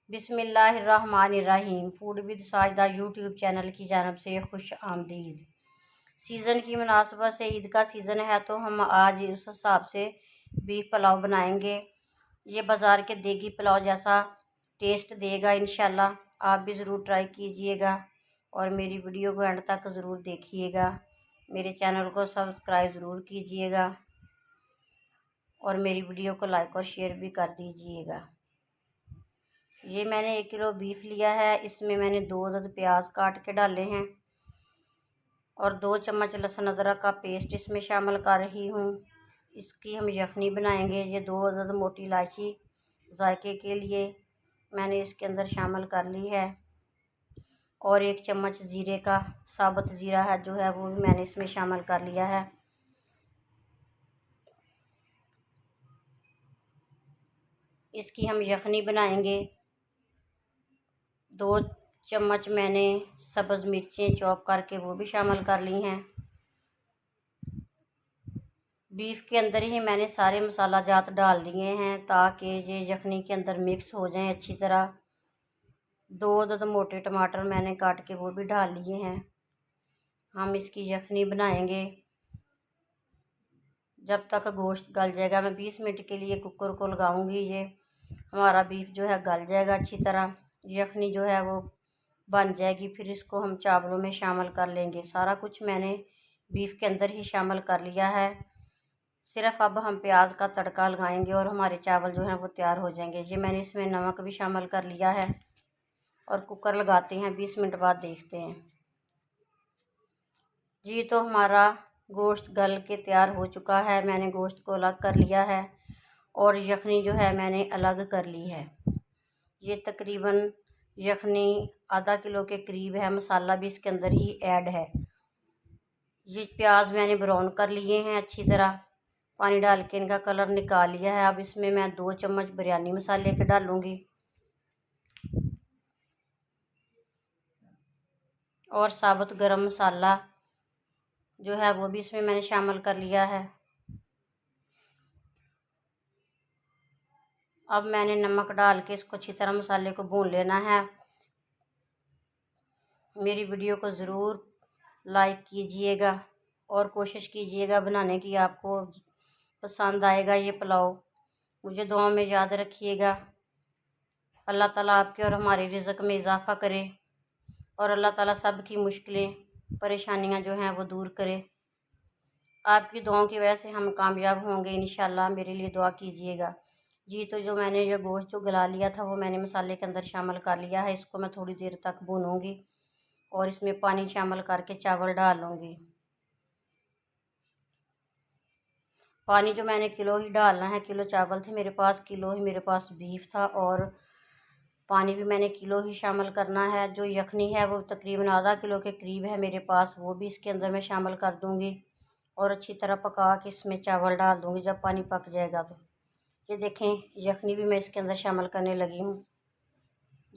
बिस्मिल्लाहिर्रहमानिर्रहीम। Food with Sajda YouTube channel की जानब से खुश आमदीद। सीज़न की मुनासबत से ईद का सीज़न है तो हम आज उस हिसाब से बीफ पुलाव बनाएंगे। ये बाज़ार के देगी पुलाव जैसा टेस्ट देगा इंशाल्लाह। आप भी ज़रूर ट्राई कीजिएगा और मेरी वीडियो को एंड तक ज़रूर देखिएगा। मेरे चैनल को सब्सक्राइब ज़रूर कीजिएगा और मेरी वीडियो को लाइक और शेयर भी कर दीजिएगा। ये मैंने 1 किलो बीफ लिया है। इसमें मैंने 2 अदद प्याज काट के डाले हैं और 2 चम्मच लहसुन अदरक का पेस्ट इसमें शामिल कर रही हूँ। इसकी हम यखनी बनाएंगे। ये 2 अदद मोटी इलायची जायके के लिए मैंने इसके अंदर शामिल कर ली है और 1 चम्मच ज़ीरे का साबुत ज़ीरा है जो है वो भी मैंने इसमें शामिल कर लिया है। इसकी हम यखनी बनाएंगे। 2 चम्मच मैंने सब्ज़ मिर्चें चॉप करके वो भी शामिल कर ली हैं। बीफ के अंदर ही मैंने सारे मसाला जात डाल दिए हैं ताकि ये यखनी के अंदर मिक्स हो जाएं अच्छी तरह। 2 अदद मोटे टमाटर मैंने काट के वो भी डाल लिए हैं। हम इसकी यखनी बनाएंगे जब तक गोश्त गल जाएगा। मैं 20 मिनट के लिए कुकर को लगाऊंगी। ये हमारा बीफ जो है गल जाएगा अच्छी तरह। यखनी जो है वो बन जाएगी। फिर इसको हम चावलों में शामिल कर लेंगे। सारा कुछ मैंने बीफ के अंदर ही शामिल कर लिया है। सिर्फ अब हम प्याज का तड़का लगाएंगे और हमारे चावल जो हैं वो तैयार हो जाएंगे। ये मैंने इसमें नमक भी शामिल कर लिया है और कुकर लगाते हैं। 20 मिनट बाद देखते हैं। जी तो हमारा गोश्त गल के तैयार हो चुका है। मैंने गोश्त को अलग कर लिया है और यखनी जो है मैंने अलग कर ली है। ये तकरीबन यखनी आधा किलो के करीब है। मसाला भी इसके अंदर ही ऐड है। ये प्याज मैंने ब्राउन कर लिए हैं अच्छी तरह। पानी डाल के इनका कलर निकाल लिया है। अब इसमें मैं 2 चम्मच बिरयानी मसाले के डालूँगी और साबुत गरम मसाला जो है वो भी इसमें मैंने शामिल कर लिया है। अब मैंने नमक डाल के इसको अच्छी तरह मसाले को भून लेना है। मेरी वीडियो को ज़रूर लाइक कीजिएगा और कोशिश कीजिएगा बनाने की। आपको पसंद आएगा ये पुलाव। मुझे दुआ में याद रखिएगा। अल्लाह ताला आपके और हमारे रिज़्क़ में इजाफ़ा करे और अल्लाह ताला सब की मुश्किलें परेशानियां जो हैं वो दूर करे। आपकी दुआओं की वजह से हम कामयाब होंगे इंशाल्लाह। मेरे लिए दुआ कीजिएगा। जी तो जो मैंने ये गोश्त जो गला लिया था वो मैंने मसाले के अंदर शामिल कर लिया है। इसको मैं थोड़ी देर तक भूनूंगी और इसमें पानी शामिल करके चावल डाल लूँगी। पानी जो मैंने किलो ही डालना है। किलो चावल थे मेरे पास, किलो ही मेरे पास बीफ था और पानी भी मैंने किलो ही शामिल करना है। जो यखनी है वो तकरीबन आधा किलो के करीब है मेरे पास, वो भी इसके अंदर मैं शामिल कर दूँगी और अच्छी तरह पका के इसमें चावल डाल दूँगी जब पानी पक जाएगा तो। ये देखें यखनी भी मैं इसके अंदर शामिल करने लगी हूँ।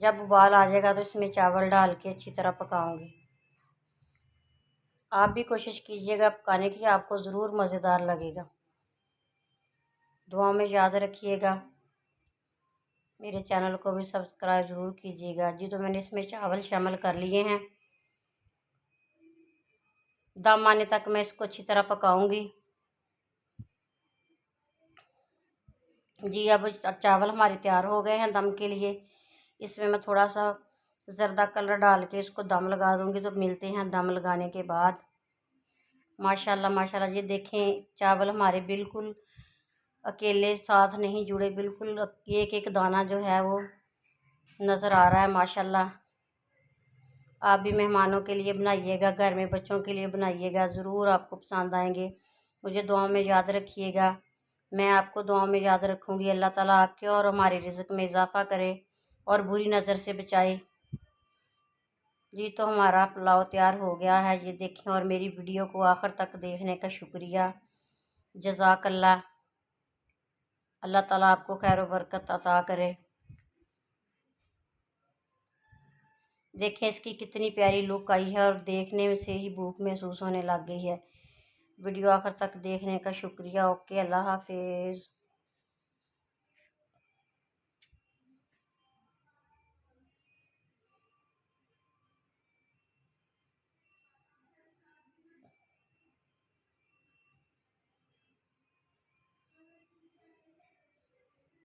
जब उबाल आ जाएगा तो इसमें चावल डाल के अच्छी तरह पकाऊँगी। आप भी कोशिश कीजिएगा पकाने की, आपको ज़रूर मज़ेदार लगेगा। दुआ में याद रखिएगा। मेरे चैनल को भी सब्सक्राइब ज़रूर कीजिएगा। जी तो मैंने इसमें चावल शामिल कर लिए हैं। दम आने तक मैं इसको अच्छी तरह पकाऊंगी। जी अब चावल हमारे तैयार हो गए हैं दम के लिए। इसमें मैं थोड़ा सा ज़रदा कलर डाल के इसको दम लगा दूंगी। तो मिलते हैं दम लगाने के बाद। माशाल्लाह माशाल्लाह ये देखें चावल हमारे बिल्कुल अकेले साथ नहीं जुड़े, बिल्कुल एक एक दाना जो है वो नज़र आ रहा है माशाल्लाह। आप भी मेहमानों के लिए बनाइएगा, घर में बच्चों के लिए बनाइएगा, ज़रूर आपको पसंद आएंगे। मुझे दुआ में याद रखिएगा। मैं आपको दुआ में याद रखूँगी। अल्लाह ताला आपके और हमारे रिज़्क़ में इजाफ़ा करे और बुरी नज़र से बचाए। जी तो हमारा पुलाव तैयार हो गया है। ये देखें और मेरी वीडियो को आखिर तक देखने का शुक्रिया। जज़ाकल्लाह। अल्लाह ताला आपको खैर व बरकत अता करे। देखें इसकी कितनी प्यारी लुक आई है और देखने से ही भूख महसूस होने लग गई है। वीडियो आखिर तक देखने का शुक्रिया। ओके, अल्लाह हाफिज़।